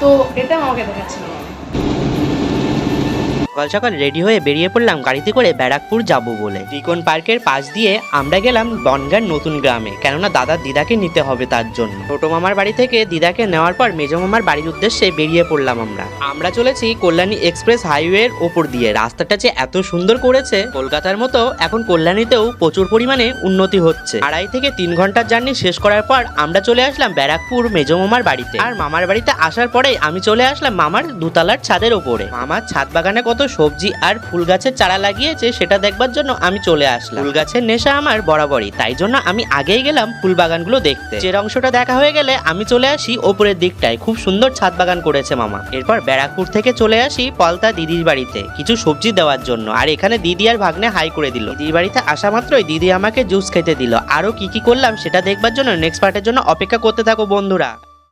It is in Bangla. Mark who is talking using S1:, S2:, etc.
S1: তো এটা আমাকে দেখাচ্ছিল।
S2: সকাল সকাল রেডি হয়ে বেরিয়ে পড়লাম গাড়িতে করে ব্যারাকপুর যাব বলে। ত্রিকোণ পার্কের পাশ দিয়ে আমরা গেলাম বনগাঁর নতুন গ্রামে, কেননা দাদার দিদাকে নিতে হবে তার জন্য। ছোট মামার বাড়ি থেকে দিদাকে নেওয়ার পর মেজো মামার বাড়ির উদ্দেশ্যে বেরিয়ে পড়লাম আমরা চলেছি কল্যাণী এক্সপ্রেস হাইওয়ের ওপর দিয়ে। রাস্তাটা যে এত সুন্দর করেছে, কলকাতার মতো এখন কল্যাণীতেও প্রচুর পরিমাণে উন্নতি হচ্ছে। 2.5 থেকে 3 ঘন্টার জার্নি শেষ করার পর আমরা চলে আসলাম ব্যারাকপুর মেজো মামার বাড়িতে। আর মামার বাড়িতে আসার পরেই আমি চলে আসলাম মামার দুতলার ছাদের ওপরে। মামার ছাদ বাগানে কত সবজি আর ফুল গাছের চারা লাগিয়েছে সেটা দেখবার জন্য আমি চলে আসলাম। ফুল গাছের নেশা আমার বরাবরই, তাই জন্য আমি আগেই গেলাম ফুল বাগানগুলো দেখতে। যে অংশটা দেখা হয়ে গেলে আমি চলে আসি ওপরের দিকটায়। খুব সুন্দর ছাদ বাগান করেছে মামা। এরপর ব্যারাকপুর থেকে চলে আসি পলতা দিদির বাড়িতে কিছু সবজি দেওয়ার জন্য। আর এখানে দিদি আর ভাগ্নে হাই করে দিল। দিদির বাড়িতে আসা মাত্রই দিদি আমাকে জুস খেতে দিল। আরো কি কি করলাম সেটা দেখবার জন্য নেক্সট পার্টের জন্য অপেক্ষা করতে থাকো বন্ধুরা।